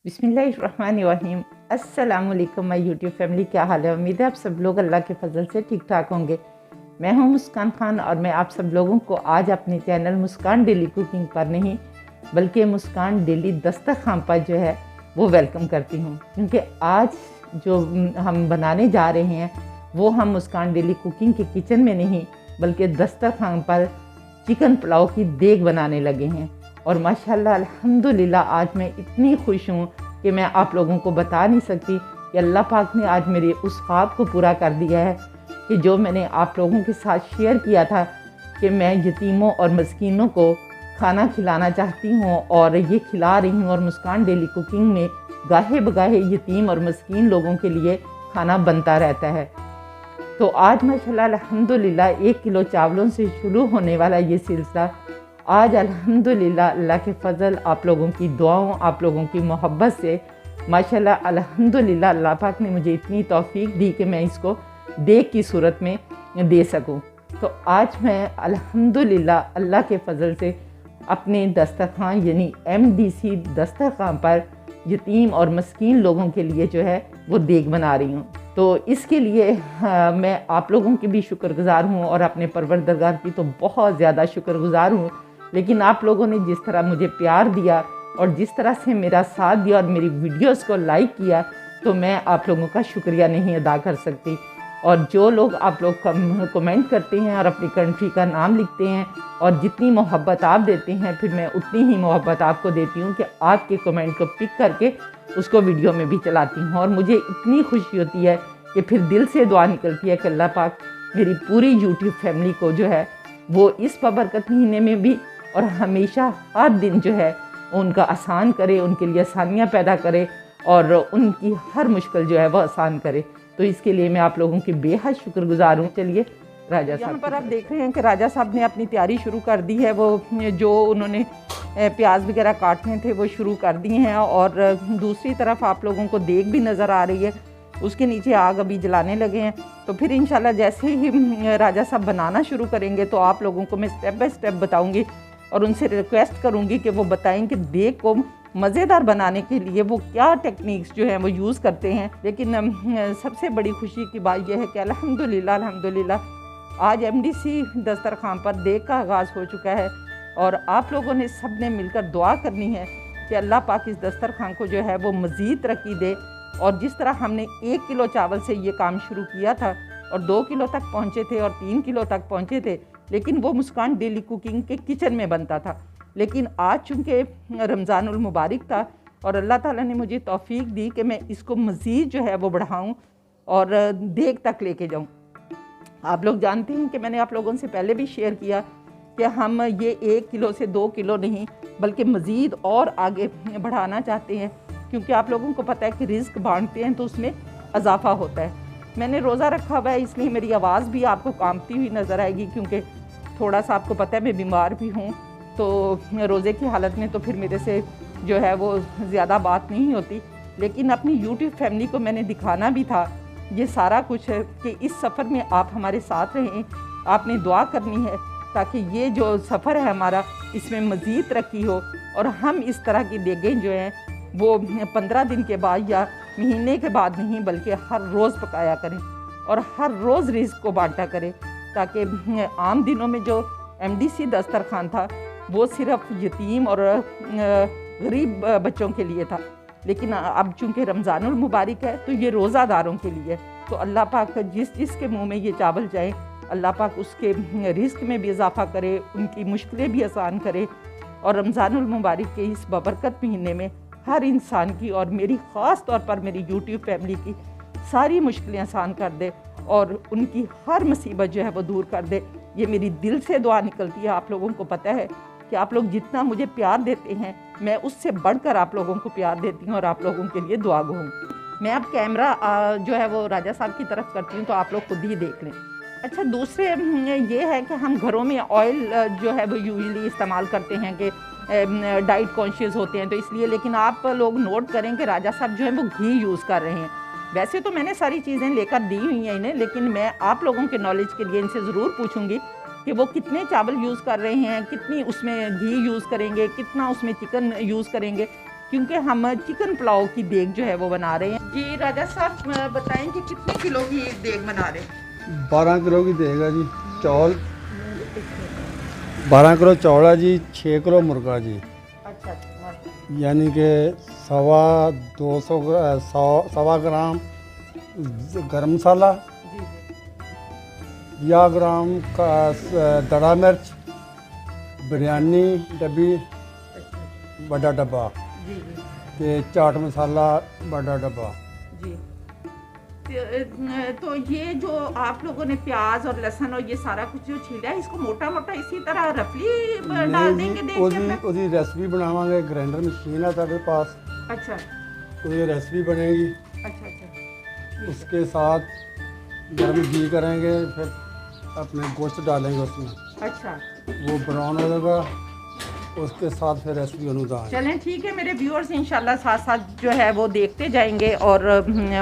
बिस्मिल्लाहिर्रहमानिर्रहीम। अस्सलाम वालेकुम माय यूट्यूब फैमिली, क्या हाल है। उम्मीद है आप सब लोग अल्लाह के फजल से ठीक ठाक होंगे। मैं हूं मुस्कान खान और मैं आप सब लोगों को आज अपने चैनल मुस्कान डेली कुकिंग पर नहीं बल्कि मुस्कान डेली दस्तरखान पर जो है वो वेलकम करती हूं, क्योंकि आज जो हम बनाने जा रहे हैं वो हम मुस्कान डेली कुकिंग के किचन में नहीं बल्कि दस्तरखान पर चिकन पुलाव की देग बनाने लगे हैं। और माशाल्लाह अल्हम्दुलिल्लाह आज मैं इतनी खुश हूँ कि मैं आप लोगों को बता नहीं सकती कि अल्लाह पाक ने आज मेरे उस ख्वाब को पूरा कर दिया है कि जो मैंने आप लोगों के साथ शेयर किया था कि मैं यतीमों और मस्कीनों को खाना खिलाना चाहती हूँ और ये खिला रही हूँ। और मुस्कान डेली कुकिंग में गाहे बगाहे यतीम और मस्कीन लोगों के लिए खाना बनता रहता है। तो आज माशाल्लाह अल्हम्दुलिल्लाह 1 किलो चावलों से शुरू होने वाला ये सिलसिला आज अल्हम्दुलिल्लाह अल्लाह के फ़ज़ल, आप लोगों की दुआओं, आप लोगों की मोहब्बत से माशाल्लाह अल्हम्दुलिल्लाह अल्लाह पाक ने मुझे इतनी तौफीक दी कि मैं इसको देग की सूरत में दे सकूं। तो आज मैं अल्हम्दुलिल्लाह अल्लाह के फ़ज़ल से अपने दस्तरखान यानी MDC दस्तरखान पर यतीम और मस्कीन लोगों के लिए जो है वो देग बना रही हूँ। तो इसके लिए मैं आप लोगों की भी शुक्रगुज़ार हूँ और अपने परवरदिगार की तो बहुत ज़्यादा शुक्रगुज़ार हूँ। लेकिन आप लोगों ने जिस तरह मुझे प्यार दिया और जिस तरह से मेरा साथ दिया और मेरी वीडियोस को लाइक किया, तो मैं आप लोगों का शुक्रिया नहीं अदा कर सकती। और जो लोग आप लोग कमेंट करते हैं और अपनी कंट्री का नाम लिखते हैं और जितनी मोहब्बत आप देते हैं, फिर मैं उतनी ही मोहब्बत आपको देती हूँ कि आपके कमेंट को पिक करके उसको वीडियो में भी चलाती हूँ। और मुझे इतनी खुशी होती है कि फिर दिल से दुआ निकलती है कि अल्लाह पाक मेरी पूरी यूट्यूब फैमिली को जो है वो इस बबरकत महीने में भी और हमेशा हर दिन जो है उनका आसान करे, उनके लिए आसानियाँ पैदा करे और उनकी हर मुश्किल जो है वो आसान करे। तो इसके लिए मैं आप लोगों की बेहद शुक्रगुजार हूँ। चलिए राजा साहब, यहाँ पर आप देख रहे हैं कि राजा साहब ने अपनी तैयारी शुरू कर दी है। वो जो उन्होंने प्याज वगैरह काटने थे वो शुरू कर दिए हैं और दूसरी तरफ आप लोगों को देग भी नज़र आ रही है, उसके नीचे आग अभी जलाने लगे हैं। तो फिर इंशाल्लाह जैसे ही राजा साहब बनाना शुरू करेंगे तो आप लोगों को मैं स्टेप बाय स्टेप बताऊंगी और उनसे रिक्वेस्ट करूंगी कि वो बताएं कि देग को मज़ेदार बनाने के लिए वो क्या टेक्निक्स जो हैं वो यूज़ करते हैं। लेकिन सबसे बड़ी खुशी की बात यह है कि अल्हम्दुलिल्लाह आज MDC दस्तरखान पर देग का आगाज़ हो चुका है और आप लोगों ने सब ने मिलकर दुआ करनी है कि अल्लाह पाक इस दस्तरखान को जो है वो मज़ीद तरक्की दे। और जिस तरह हमने 1 किलो चावल से ये काम शुरू किया था और 2 किलो तक पहुँचे थे और 3 किलो तक पहुँचे थे, लेकिन वो मुस्कान डेली कुकिंग के किचन में बनता था। लेकिन आज चूँकि रमज़ानुल मुबारक था और अल्लाह ताला ने मुझे तौफीक दी कि मैं इसको मज़ीद जो है वो बढ़ाऊँ और देग तक लेके जाऊँ। आप लोग जानते हैं कि मैंने आप लोगों से पहले भी शेयर किया कि हम ये 1 किलो से 2 किलो नहीं बल्कि मज़ीद और आगे बढ़ाना चाहते हैं, क्योंकि आप लोगों को पता है कि रिस्क बांटते हैं तो उसमें इजाफा होता है। मैंने रोज़ा रखा हुआ है, इसलिए मेरी आवाज़ भी आपको कांपती हुई नज़र आएगी, क्योंकि थोड़ा सा आपको पता है मैं बीमार भी हूँ। तो रोज़े की हालत में तो फिर मेरे से जो है वो ज़्यादा बात नहीं होती। लेकिन अपनी यूट्यूब फैमिली को मैंने दिखाना भी था ये सारा कुछ है कि इस सफ़र में आप हमारे साथ रहें, आपने दुआ करनी है ताकि ये जो सफ़र है हमारा इसमें मज़ीद तरक्की हो और हम इस तरह की देगें जो हैं वो 15 दिन के बाद या महीने के बाद नहीं बल्कि हर रोज़ पकाया करें और हर रोज़ रिज़्क को बांटा करें, ताकि आम दिनों में जो MDC दस्तरखान था वो सिर्फ यतीम और गरीब बच्चों के लिए था, लेकिन अब चूँकि रमज़ानुल मुबारक है तो ये रोज़ादारों के लिए। तो अल्लाह पाक जिसके मुँह में ये चावल जाए अल्लाह पाक उसके रिज़्क में भी इजाफ़ा करे, उनकी मुश्किलें भी आसान करे और रमज़ानुल मुबारक के इस बबरकत महीने में हर इंसान की और मेरी ख़ास तौर पर मेरी यूट्यूब फैमिली की सारी मुश्किलें आसान कर दे और उनकी हर मुसीबत जो है वो दूर कर दे। ये मेरी दिल से दुआ निकलती है। आप लोगों को पता है कि आप लोग जितना मुझे प्यार देते हैं मैं उससे बढ़कर आप लोगों को प्यार देती हूँ और आप लोगों के लिए दुआ गो हूँ। मैं अब कैमरा जो है वो राजा साहब की तरफ करती हूँ, तो आप लोग खुद ही देख लें। अच्छा, दूसरे ये है कि हम घरों में ऑयल जो है वो यूजली इस्तेमाल करते हैं कि डाइट कॉन्शियस होते हैं तो इसलिए, लेकिन आप लोग नोट करें कि राजा साहब जो है वो घी यूज़ कर रहे हैं। वैसे तो मैंने सारी चीज़ें लेकर दी हुई हैं इन्हें, लेकिन मैं आप लोगों के नॉलेज के लिए इनसे ज़रूर पूछूंगी कि वो कितने चावल यूज़ कर रहे हैं, कितनी उसमें घी यूज़ करेंगे, कितना उसमें चिकन यूज़ करेंगे। क्योंकि हम चिकन पुलाव की देग जो है वो बना रहे हैं। जी राजा साहब बताएं कि कितने किलो की देग बना रहे हैं? 12 किलो की देग है जी। चौल 12 किलो चौल है जी, 6 किलो मुर्गा जी। अच्छा, यानी कि सवा ग्राम गरम मसाला, जी जी 50 ग्राम का दड़ा मिर्च, बिरयानी डब्बी बड़ा डब्बा जी जी ते चाट मसाला बड़ा डब्बा। जी। तो ये जो आप लोगों ने प्याज और लहसुन और ये सारा कुछ जो छीला है, इसको मोटा मोटा इसी तरह रफली डाल देंगे देग के अंदर? ਉਹਦੀ ਰੈਸਪੀ ਬਣਾਵਾਂਗੇ। ਗ੍ਰਾਈਂਡਰ मशीन है ਸਾਡੇ पास, अच्छा ਉਹਦੀ रेसिपी बनेगी। अच्छा अच्छा। उसके साथ गर्म घी करेंगे, फिर अपने गोश्त डालेंगे उसमें, अच्छा वो ब्राउन हो जाएगा। उसके साथ फिर रेसिपी अनुदान। चलें ठीक है मेरे व्यूअर्स, इंशाल्लाह साथ साथ जो है वो देखते जाएंगे और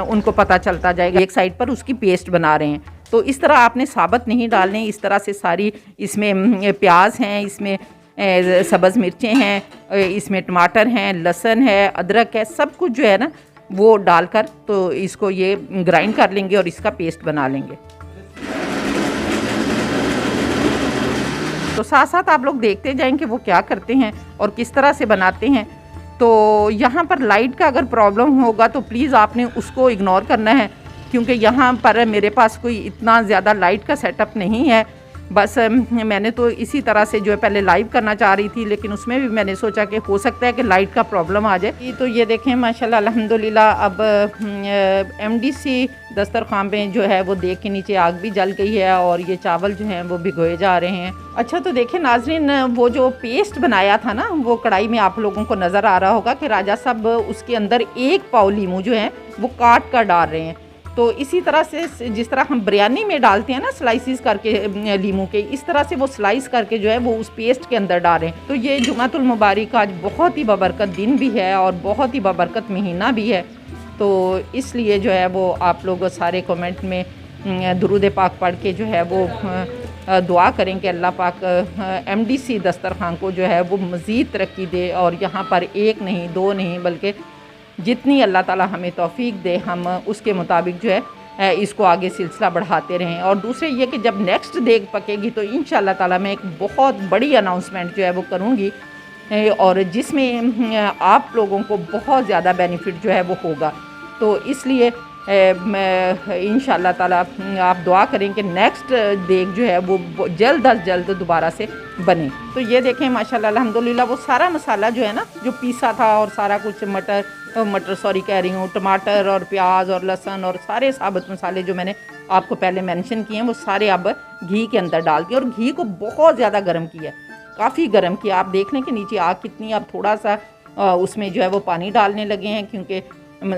उनको पता चलता जाएगा। एक साइड पर उसकी पेस्ट बना रहे हैं, तो इस तरह आपने साबुत नहीं डालने, इस तरह से सारी इसमें प्याज हैं, इसमें सब्ज़ मिर्चें हैं, इसमें टमाटर हैं, लहसुन है, अदरक है, सब कुछ जो है ना वो डालकर तो इसको ये ग्राइंड कर लेंगे और इसका पेस्ट बना लेंगे। तो साथ साथ आप लोग देखते जाएं कि वो क्या करते हैं और किस तरह से बनाते हैं। तो यहाँ पर लाइट का अगर प्रॉब्लम होगा तो प्लीज़ आपने उसको इग्नोर करना है, क्योंकि यहाँ पर मेरे पास कोई इतना ज़्यादा लाइट का सेटअप नहीं है। बस मैंने तो इसी तरह से जो है पहले लाइव करना चाह रही थी, लेकिन उसमें भी मैंने सोचा कि हो सकता है कि लाइट का प्रॉब्लम आ जाए। तो ये देखें माशाल्लाह अल्हम्दुलिल्लाह, अब MDC दस्तरखान पे जो है वो देख के नीचे आग भी जल गई है और ये चावल जो हैं वो भिगोए जा रहे हैं। अच्छा तो देखें नाजरीन, वो जो पेस्ट बनाया था ना वो कढ़ाई में आप लोगों को नज़र आ रहा होगा कि राजा साहब उसके अंदर 1 पाव लीमू जो है वो काट कर डाल रहे हैं। तो इसी तरह से जिस तरह हम बिरयानी में डालते हैं ना स्लाइसिस करके लीमू के, इस तरह से वो स्लाइस करके जो है वो उस पेस्ट के अंदर डाल रहे हैं। तो ये जुमातुल मुबारक आज बहुत ही बबरकत दिन भी है और बहुत ही बबरकत महीना भी है, तो इसलिए जो है वो आप लोग सारे कमेंट में दुरूद पाक पढ़ के जो है वो दुआ करें कि अल्लाह पाक MDC दस्तरखान को जो है वो मज़ीद तरक्की दे और यहाँ पर 1 नहीं 2 नहीं बल्कि जितनी अल्लाह ताला हमें तौफीक दे हम उसके मुताबिक जो है इसको आगे सिलसिला बढ़ाते रहें। और दूसरे ये कि जब नेक्स्ट देग पकेगी तो इंशाअल्लाह ताला मैं एक बहुत बड़ी अनाउंसमेंट जो है वो करूँगी और जिसमें आप लोगों को बहुत ज़्यादा बेनिफिट जो है वो होगा। तो इसलिए मैं इंशाअल्लाह ताला आप दुआ करें कि नेक्स्ट देग जो है वो जल्द अज जल्द दोबारा से बने। तो ये देखें माशाल्लाह अल्हम्दुलिल्लाह वो सारा मसाला जो है ना जो पीसा था और सारा कुछ टमाटर और प्याज और लहसुन और सारे साबुत मसाले जो मैंने आपको पहले मेंशन किए हैं वो सारे अब घी के अंदर डाल दिए और घी को बहुत ज़्यादा गर्म किया, काफ़ी गर्म किया। आप देख लें कि नीचे आग कितनी, अब थोड़ा सा उसमें जो है वो पानी डालने लगे हैं क्योंकि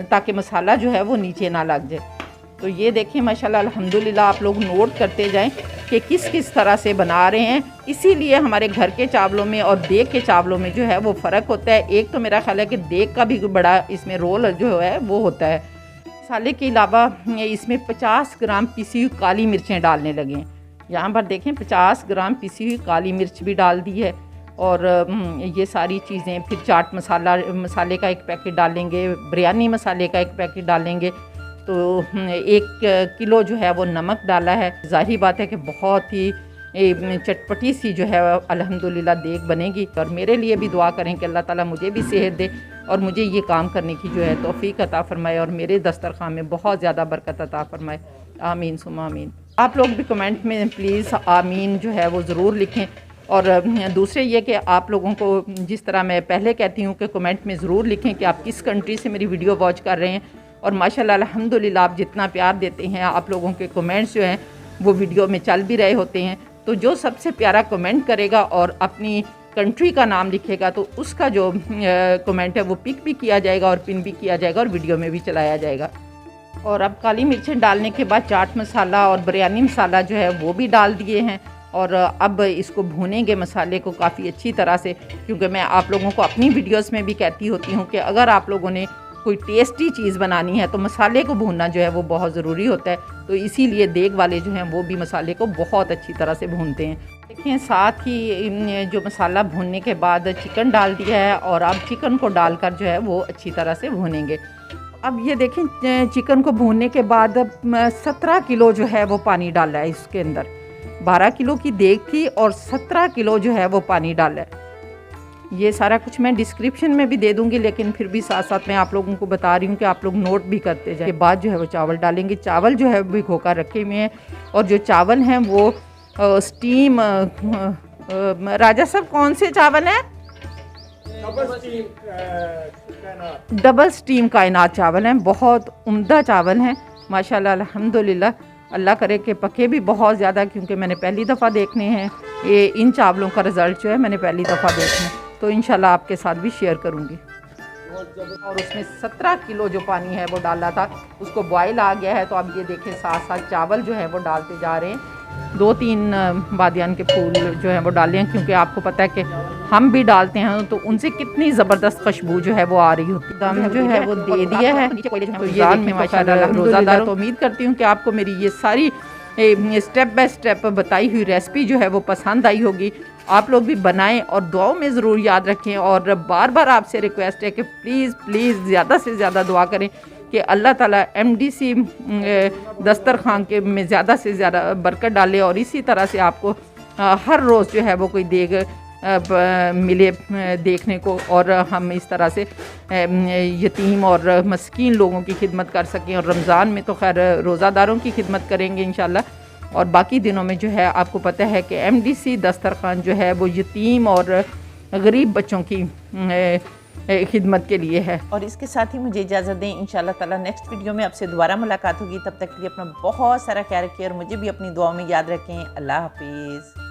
ताकि मसाला जो है वो नीचे ना लग जाए। तो ये देखें माशाल्लाह अल्हम्दुलिल्लाह, आप लोग नोट करते जाएं कि किस किस तरह से बना रहे हैं। इसीलिए हमारे घर के चावलों में और देग के चावलों में जो है वो फ़र्क होता है। एक तो मेरा ख्याल है कि देग का भी बड़ा इसमें रोल जो है वो होता है। मसाले के अलावा इसमें 50 ग्राम पिसी हुई काली मिर्चें डालने लगे हैं। यहाँ पर देखें 50 ग्राम पिसी हुई काली मिर्च भी डाल दी है और ये सारी चीज़ें, फिर चाट मसाले का 1 पैकेट डालेंगे, बिरयानी मसाले का 1 पैकेट डालेंगे। तो 1 किलो जो है वो नमक डाला है। ज़ाहिर बात है कि बहुत ही चटपटी सी जो है अल्हम्दुलिल्लाह देग बनेगी। और मेरे लिए भी दुआ करें कि अल्लाह ताला मुझे भी सेहत दे और मुझे ये काम करने की जो है तौफीक अता फरमाए और मेरे दस्तरखान में बहुत ज़्यादा बरकत अता फरमाए। आमीन सुम्मा आमीन। आप लोग भी कमेंट में प्लीज़ आमीन जो है वो ज़रूर लिखें। और दूसरे ये कि आप लोगों को जिस तरह मैं पहले कहती हूँ कि कमेंट में ज़रूर लिखें कि आप किस कंट्री से मेरी वीडियो वॉच कर रहे हैं। और माशाल्लाह अल्हम्दुलिल्लाह आप जितना प्यार देते हैं, आप लोगों के कमेंट्स जो हैं वो वीडियो में चल भी रहे होते हैं। तो जो सबसे प्यारा कमेंट करेगा और अपनी कंट्री का नाम लिखेगा तो उसका जो कमेंट है वो पिक भी किया जाएगा और पिन भी किया जाएगा और वीडियो में भी चलाया जाएगा। और अब काली मिर्चें डालने के बाद चाट मसाला और बिरयानी मसाला जो है वो भी डाल दिए हैं और अब इसको भूनेंगे मसाले को काफ़ी अच्छी तरह से, क्योंकि मैं आप लोगों को अपनी वीडियोस में भी कहती होती हूँ कि अगर आप लोगों ने कोई टेस्टी चीज़ बनानी है तो मसाले को भूनना जो है वो बहुत ज़रूरी होता है। तो इसीलिए देग वाले जो हैं वो भी मसाले को बहुत अच्छी तरह से भूनते हैं। देखिए साथ ही जो मसाला भूनने के बाद चिकन डाल दिया है और अब चिकन को डालकर जो है वो अच्छी तरह से भूनेंगे। अब ये देखें चिकन को भूनने के बाद 17 किलो जो है वो पानी डाला है इसके अंदर। 12 किलो की देग थी और 17 किलो जो है वो पानी डाला है। ये सारा कुछ मैं डिस्क्रिप्शन में भी दे दूंगी, लेकिन फिर भी साथ साथ मैं आप लोगों को बता रही हूँ कि आप लोग नोट भी करते जाए। के बाद जो है वो चावल डालेंगे। चावल जो है भिगो कर रखे हुए हैं और जो चावल हैं वो स्टीम राजा साहब कौन से चावल हैं? डबल स्टीम कायनात चावल हैं। बहुत उम्दा चावल हैं माशाल्लाह अल्हम्दुलिल्लाह। अल्लाह करे कि पके भी बहुत ज़्यादा, क्योंकि मैंने पहली दफ़ा देखने हैं ये इन चावलों का रिज़ल्ट जो है मैंने पहली दफ़ा देखना है, तो इंशाल्लाह आपके साथ भी शेयर करूँगी। और उसमें 17 किलो जो पानी है वो डाला था, उसको बॉयल आ गया है। तो अब ये देखें साथ साथ चावल जो है वो डालते जा रहे हैं। 2-3 बादियान के फूल जो है वो डाले हैं, क्योंकि आपको पता है कि हम भी डालते हैं तो उनसे कितनी ज़बरदस्त खुशबू जो है वो आ रही होती है। दाम जो है वो दे दिया है। तो ये में माशाल्लाह रोज़ादार, तो उम्मीद करती हूँ कि आपको मेरी ये सारी स्टेप बाय स्टेप बताई हुई रेसिपी जो है वो पसंद आई होगी। आप लोग भी बनाएं और दुआओं में ज़रूर याद रखें। और बार बार आपसे रिक्वेस्ट है कि प्लीज़ ज़्यादा से ज़्यादा दुआ करें कि अल्लाह ताला MDC दस्तरखान के में ज़्यादा से ज़्यादा बरकत डाले और इसी तरह से आपको हर रोज़ जो है वो कोई देग मिले देखने को, और हम इस तरह से यतीम और मस्कीन लोगों की खिदमत कर सकें। और रमज़ान में तो खैर रोज़ादारों की खिदमत करेंगे इंशाल्लाह, और बाकी दिनों में जो है आपको पता है कि MDC दस्तरखान जो है वो यतीम और गरीब बच्चों की खिदमत के लिए है। और इसके साथ ही मुझे इजाज़त दें। इंशाल्लाह ताला नेक्स्ट वीडियो में आपसे दोबारा मुलाकात होगी। तब तक के लिए अपना बहुत सारा ख्याल रखिए और मुझे भी अपनी दुआओं में याद रखें। अल्लाह हाफिज़।